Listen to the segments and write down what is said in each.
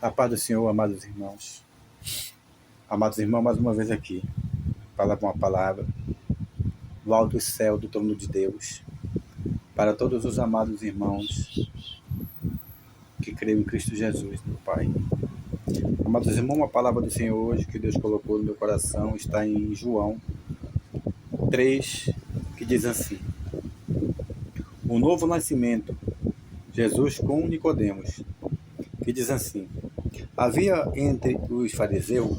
A paz do Senhor, amados irmãos. Amados irmãos, mais uma vez aqui, para uma palavra do alto céu, do trono de Deus, para todos os amados irmãos que creem em Cristo Jesus, meu Pai. Amados irmãos, uma palavra do Senhor hoje que Deus colocou no meu coração está em João 3, que diz assim: o novo nascimento, Jesus com Nicodemos, que diz assim: havia entre os fariseus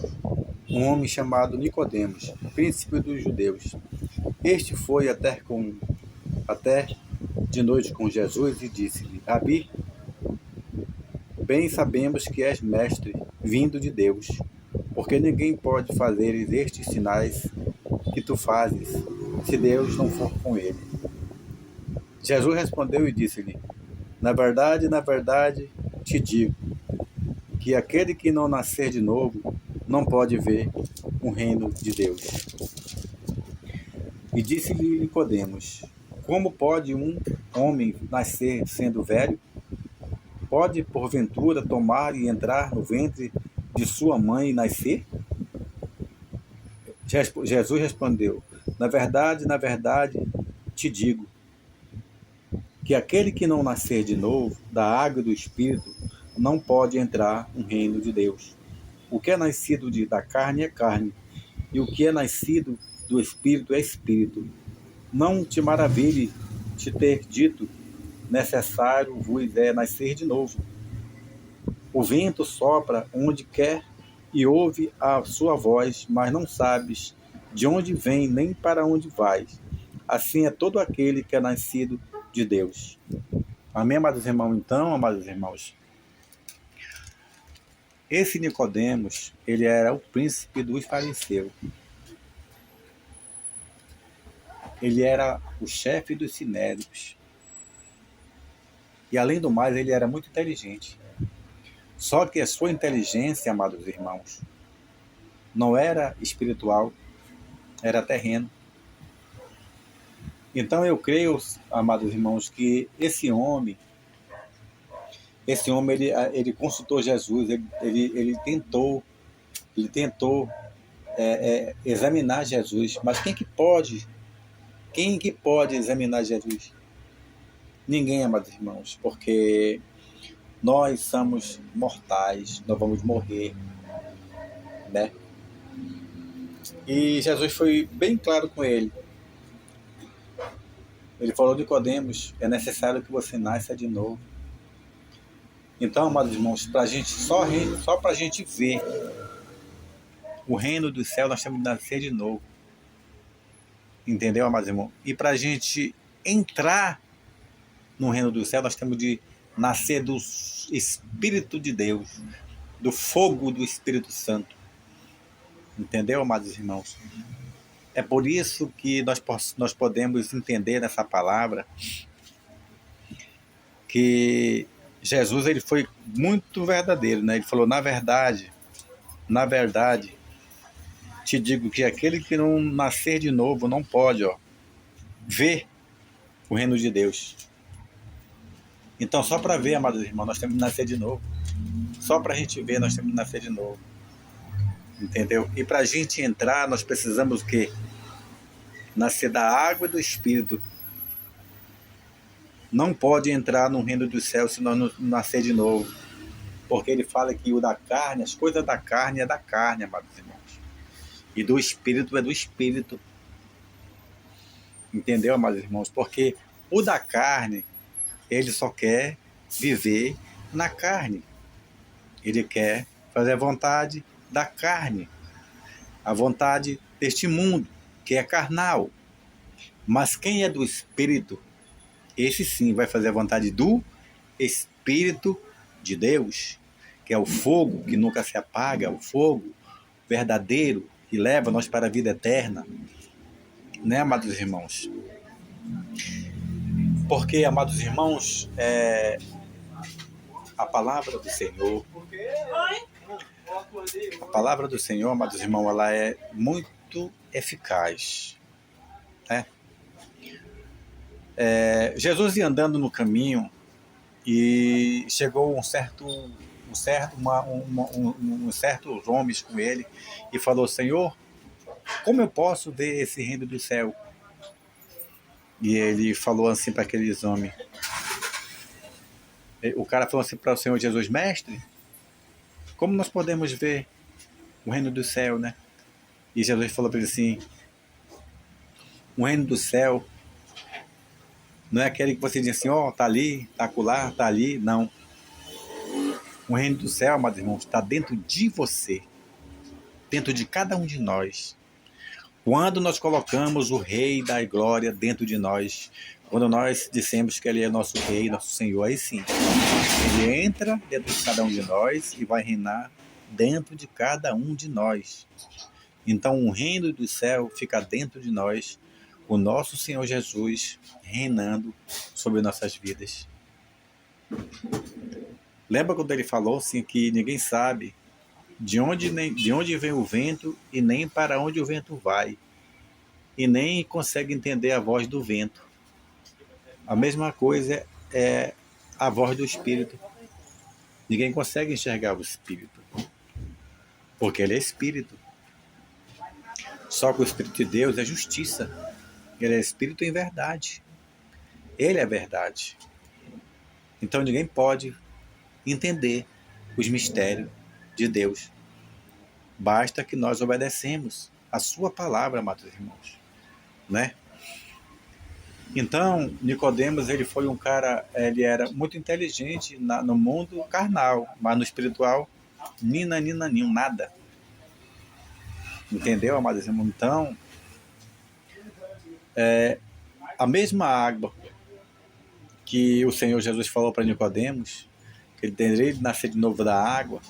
um homem chamado Nicodemos, príncipe dos judeus. Este foi até de noite com Jesus e disse-lhe: Rabi, bem sabemos que és mestre, vindo de Deus, porque ninguém pode fazer estes sinais que tu fazes, se Deus não for com ele. Jesus respondeu e disse-lhe: na verdade, te digo, que aquele que não nascer de novo não pode ver o reino de Deus. E disse-lhe Nicodemos: como pode um homem nascer sendo velho? Pode, porventura, tomar e entrar no ventre de sua mãe e nascer? Jesus respondeu: na verdade, te digo, que aquele que não nascer de novo, da água e do Espírito, não pode entrar no reino de Deus. O que é nascido da carne é carne, e o que é nascido do Espírito é Espírito. Não te maravilhe te ter dito: necessário vos é nascer de novo. O vento sopra onde quer e ouve a sua voz, mas não sabes de onde vem nem para onde vai. Assim é todo aquele que é nascido de Deus. Amém, amados irmãos? Então, amados irmãos, esse Nicodemos, ele era o príncipe dos fariseus. Ele era o chefe dos sinédrios. E além do mais, ele era muito inteligente. Só que a sua inteligência, amados irmãos, não era espiritual, era terreno. Então eu creio, amados irmãos, que esse homem ele consultou Jesus, ele tentou examinar Jesus. Mas quem que pode examinar Jesus? Ninguém, amados irmãos, porque nós somos mortais, nós vamos morrer, né? E Jesus foi bem claro com ele. Ele falou: Nicodemos, é necessário que você nasça de novo. Então, amados irmãos, só para a gente ver o reino do céu, nós temos que nascer de novo. Entendeu, amados irmãos? E para a gente entrar no reino do céu, nós temos de nascer do Espírito de Deus, do fogo do Espírito Santo. Entendeu, amados irmãos? É por isso que nós podemos entender nessa palavra que Jesus ele foi muito verdadeiro, né? Ele falou: na verdade, te digo que aquele que não nascer de novo não pode ver o reino de Deus. Então, só para ver, amados irmãos, nós temos que nascer de novo. Só para a gente ver, nós temos que nascer de novo. Entendeu? E para a gente entrar, nós precisamos o quê? Nascer da água e do Espírito. Não pode entrar no reino do céu se nós não nascer de novo. Porque ele fala que o da carne, as coisas da carne é da carne, amados irmãos. E do Espírito é do Espírito. Entendeu, amados irmãos? Porque o da carne, ele só quer viver na carne. Ele quer fazer a vontade da carne, a vontade deste mundo, que é carnal. Mas quem é do Espírito, esse sim vai fazer a vontade do Espírito de Deus, que é o fogo que nunca se apaga, o fogo verdadeiro que leva nós para a vida eterna. Né, amados irmãos? Porque, amados irmãos, a palavra do Senhor, amados irmãos, ela é muito eficaz. Né? Jesus ia andando no caminho e chegou um certo uns certos homens com ele e falou: Senhor, como eu posso ver esse reino do céu? E ele falou assim para aqueles homens. O cara falou assim para o Senhor Jesus: Mestre, como nós podemos ver o reino do céu, né? E Jesus falou para ele assim: o reino do céu não é aquele que você diz assim, ó, tá ali, tá acolá, tá ali. Não. O reino do céu, amados irmãos, está dentro de você, dentro de cada um de nós. Quando nós colocamos o Rei da Glória dentro de nós, quando nós dissemos que Ele é nosso Rei, nosso Senhor, aí sim, Ele entra dentro de cada um de nós e vai reinar dentro de cada um de nós. Então o reino do céu fica dentro de nós, o nosso Senhor Jesus reinando sobre nossas vidas. Lembra quando ele falou assim que ninguém sabe de onde vem o vento e nem para onde o vento vai, e nem consegue entender a voz do vento. A mesma coisa é a voz do Espírito. Ninguém consegue enxergar o Espírito, porque ele é Espírito. Só que o Espírito de Deus é justiça. Ele é Espírito em verdade. Ele é verdade. Então ninguém pode entender os mistérios de Deus. Basta que nós obedecemos a sua palavra, amados irmãos, né? Então, Nicodemos, ele foi um cara, ele era muito inteligente no mundo carnal, mas no espiritual, ninaninho, nada. Entendeu, amados irmãos? Então, a mesma água que o Senhor Jesus falou para Nicodemos, que ele teria de nascer de novo da água,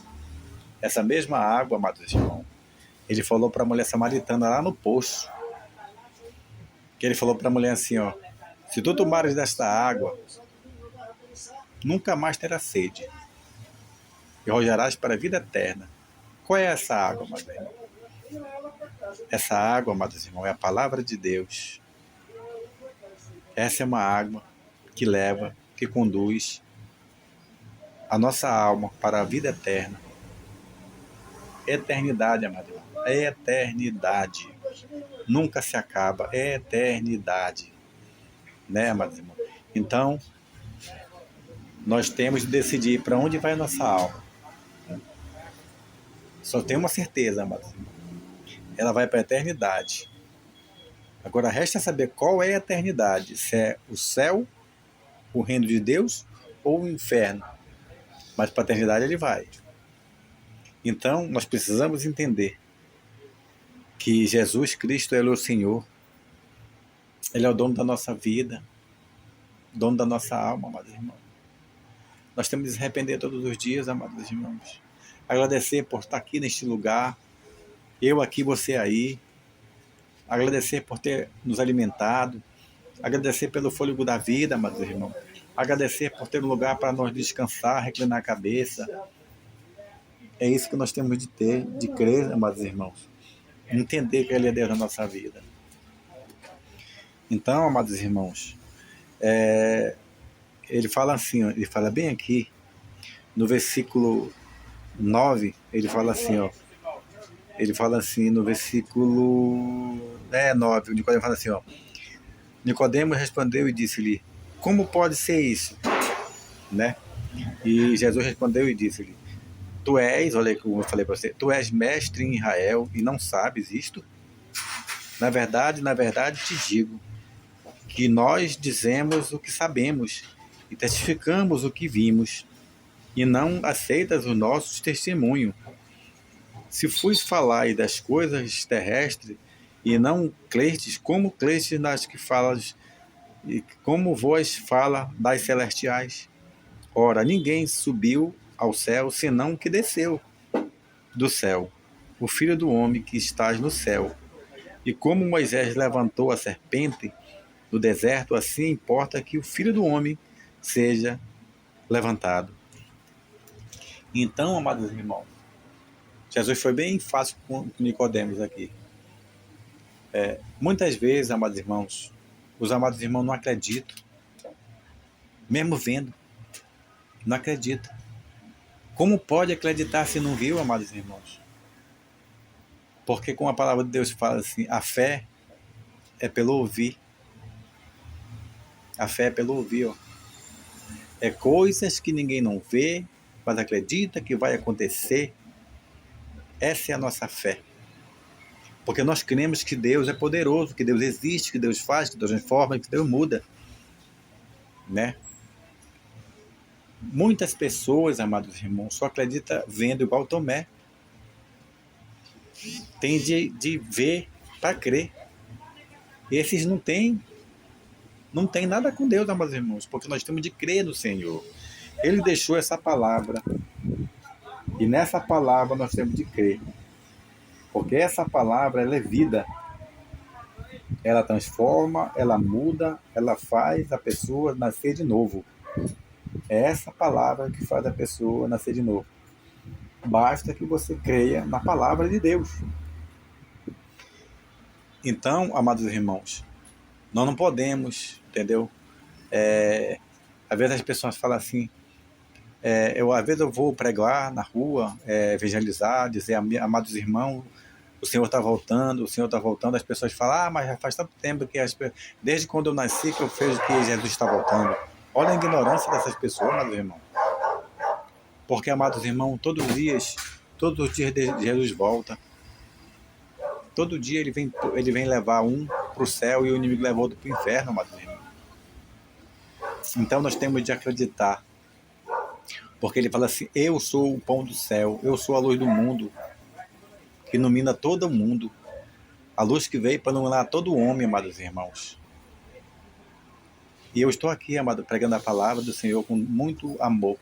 essa mesma água, amados irmãos, ele falou para a mulher samaritana lá no poço, que ele falou para a mulher assim, ó, se tu tomares desta água, nunca mais terás sede, e rojarás para a vida eterna. Qual é essa água, amados irmãos? Essa água, amados irmãos, é a palavra de Deus. Essa é uma água que leva, que conduz a nossa alma para a vida eterna. Eternidade, amado irmão. É eternidade. Nunca se acaba. É eternidade. Né, amado irmão? Então, nós temos de decidir para onde vai a nossa alma. Só tem uma certeza, amado irmão. Ela vai para a eternidade. Agora, resta saber qual é a eternidade. Se é o céu, o reino de Deus ou o inferno. Mas para a eternidade ele vai. Então, nós precisamos entender que Jesus Cristo, Ele é o Senhor. Ele é o dono da nossa vida, dono da nossa alma, amados irmãos. Nós temos de se arrepender todos os dias, amados irmãos. Agradecer por estar aqui neste lugar, eu aqui, você aí. Agradecer por ter nos alimentado. Agradecer pelo fôlego da vida, amados irmãos. Agradecer por ter um lugar para nós descansar, reclinar a cabeça. É isso que nós temos de ter, de crer, amados irmãos. Entender que Ele é Deus na nossa vida. Então, amados irmãos, ele fala assim, ó, ele fala bem aqui, no versículo 9, ele fala assim, ó, ele fala assim no versículo 9, o Nicodemo fala assim, ó, Nicodemo respondeu e disse-lhe, como pode ser isso? Né? E Jesus respondeu e disse-lhe, tu és, olha como eu falei para você, tu és mestre em Israel e não sabes isto? Na verdade, te digo, que nós dizemos o que sabemos e testificamos o que vimos, e não aceitas o nosso testemunho. Se fus falar das coisas terrestres e não crestes, como crestes nas que falas, e como vós fala das celestiais? Ora, ninguém subiu ao céu, senão o que desceu do céu, o Filho do homem que estás no céu. E como Moisés levantou a serpente no deserto, assim importa que o Filho do homem seja levantado. Então, amados irmãos, Jesus foi bem fácil com Nicodemos aqui. Muitas vezes, amados irmãos, os amados irmãos não acreditam, mesmo vendo, não acreditam. Como pode acreditar se não viu, amados irmãos? Porque como a palavra de Deus fala assim, a fé é pelo ouvir. A fé é pelo ouvir, ó. É coisas que ninguém não vê, mas acredita que vai acontecer. Essa é a nossa fé. Porque nós cremos que Deus é poderoso, que Deus existe, que Deus faz, que Deus transforma, que Deus muda, né? Muitas pessoas, amados irmãos, só acreditam vendo igual Tomé. Tem de ver para crer. Esses não tem nada com Deus, amados irmãos, porque nós temos de crer no Senhor. Ele deixou essa palavra e nessa palavra nós temos de crer, porque essa palavra ela é vida, ela transforma, ela muda, ela faz a pessoa nascer de novo. É essa palavra que faz a pessoa nascer de novo. Basta que você creia na palavra de Deus. Então, amados irmãos, nós não podemos, entendeu? Às vezes as pessoas falam assim, às vezes eu vou pregar na rua, evangelizar, dizer, amados irmãos, o Senhor está voltando, o Senhor está voltando. As pessoas falam, mas já faz tanto tempo que desde quando eu nasci que eu vejo que Jesus está voltando. Olha a ignorância dessas pessoas, amados irmãos. Porque, amados irmãos, todos os dias Jesus volta. Todo dia ele vem levar um para o céu e o inimigo leva outro para o inferno, amados irmãos. Então nós temos de acreditar. Porque ele fala assim, eu sou o pão do céu, eu sou a luz do mundo, que ilumina todo mundo. A luz que veio para iluminar todo homem, amados irmãos. E eu estou aqui, amado, pregando a palavra do Senhor com muito amor.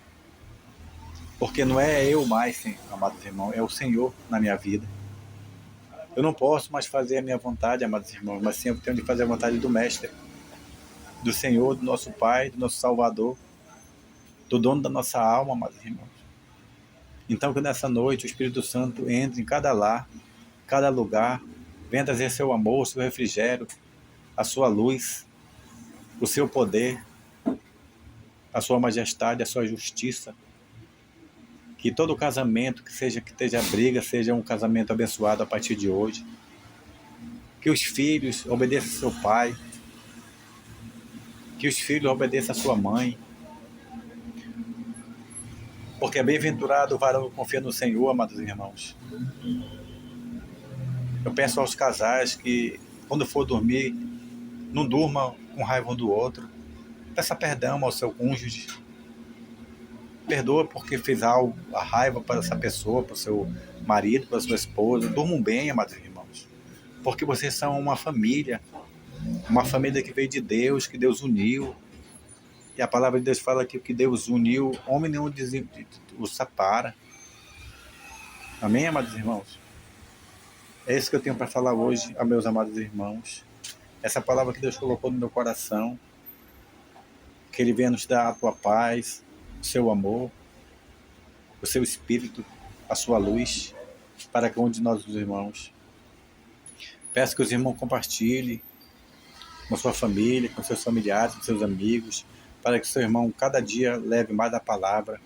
Porque não é eu mais, amados irmãos, é o Senhor na minha vida. Eu não posso mais fazer a minha vontade, amados irmãos, mas sim eu tenho de fazer a vontade do Mestre, do Senhor, do nosso Pai, do nosso Salvador, do dono da nossa alma, amados irmãos. Então que nessa noite o Espírito Santo entre em cada lar, cada lugar, venha trazer seu amor, seu refrigério, a sua luz, o seu poder, a sua majestade, a sua justiça. Que todo casamento que esteja briga, seja um casamento abençoado a partir de hoje. Que os filhos obedeçam ao seu pai. Que os filhos obedeçam à sua mãe. Porque é bem-aventurado o varão que confia no Senhor, amados irmãos. Eu peço aos casais que, quando for dormir, não durma com raiva um do outro. Peça perdão ao seu cônjuge. Perdoa porque fez algo, a raiva para essa pessoa, para o seu marido, para a sua esposa. Durmam bem, amados irmãos. Porque vocês são uma família que veio de Deus, que Deus uniu. E a palavra de Deus fala que Deus uniu, homem nenhum o separa. Amém, amados irmãos? É isso que eu tenho para falar hoje a meus amados irmãos. Essa palavra que Deus colocou no meu coração. Que Ele venha nos dar a tua paz, o seu amor, o seu espírito, a sua luz, para cada um de nós, os irmãos. Peço que os irmãos compartilhem com a sua família, com seus familiares, com seus amigos, para que o seu irmão cada dia leve mais a palavra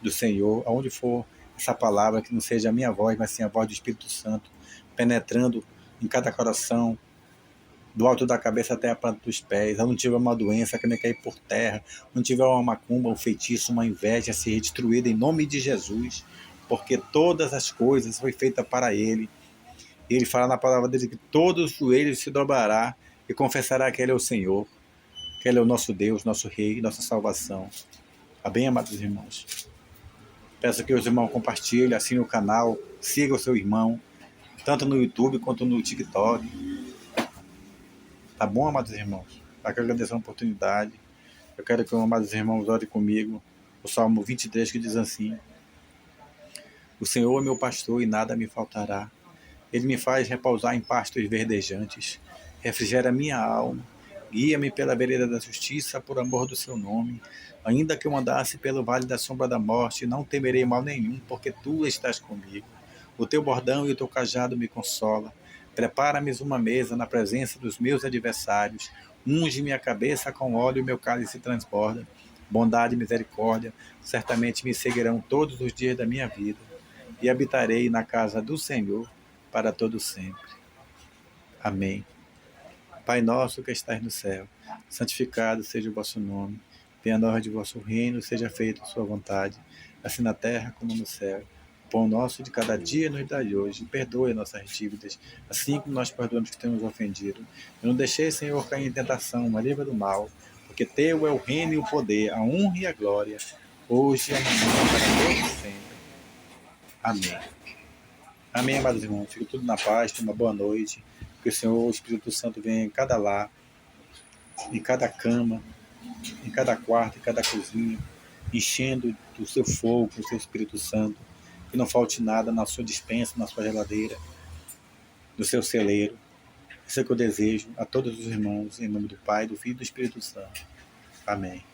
do Senhor, aonde for essa palavra, que não seja a minha voz, mas sim a voz do Espírito Santo, penetrando em cada coração, do alto da cabeça até a planta dos pés. Eu não tiver uma doença que nem cair por terra, não tiver uma macumba, um feitiço, uma inveja, ser destruída em nome de Jesus, porque todas as coisas foi feita para Ele. E Ele fala na palavra dele que todo joelho se dobrará e confessará que Ele é o Senhor, que Ele é o nosso Deus, nosso Rei, nossa salvação. Amém, amados irmãos? Peço que os irmãos compartilhem, assinem o canal, sigam o seu irmão, tanto no YouTube quanto no TikTok. Tá bom, amados irmãos? Eu quero agradecer a oportunidade. Eu quero que os amados irmãos orem comigo. O Salmo 23 que diz assim: o Senhor é meu pastor e nada me faltará. Ele me faz repousar em pastos verdejantes. Refrigera minha alma. Guia-me pela vereda da justiça por amor do seu nome. Ainda que eu andasse pelo vale da sombra da morte, não temerei mal nenhum, porque tu estás comigo. O teu bordão e o teu cajado me consola. Prepara-me uma mesa na presença dos meus adversários. Unge minha cabeça com óleo e meu cálice transborda. bondade e misericórdia certamente me seguirão todos os dias da minha vida, e habitarei na casa do Senhor para todo sempre. Amém. Pai nosso que estais no céu, santificado seja o vosso nome. Venha a nós de vosso reino, seja feita a sua vontade, assim na terra como no céu. O pão nosso de cada dia nos dai hoje. Perdoe nossas dívidas, assim como nós perdoamos que temos ofendido. E não deixeis, Senhor, cair em tentação, mas livra do mal, porque teu é o reino e o poder, a honra e a glória, hoje e amanhã, para todos sempre. Amém. Amém, amados irmãos. Fique tudo na paz, tenha uma boa noite. Que o Senhor, o Espírito Santo, venha em cada lar, em cada cama, em cada quarto, em cada cozinha, enchendo do seu fogo, do seu Espírito Santo. Que não falte nada na sua despensa, na sua geladeira, no seu celeiro. Isso é o que eu desejo a todos os irmãos, em nome do Pai, do Filho e do Espírito Santo. Amém.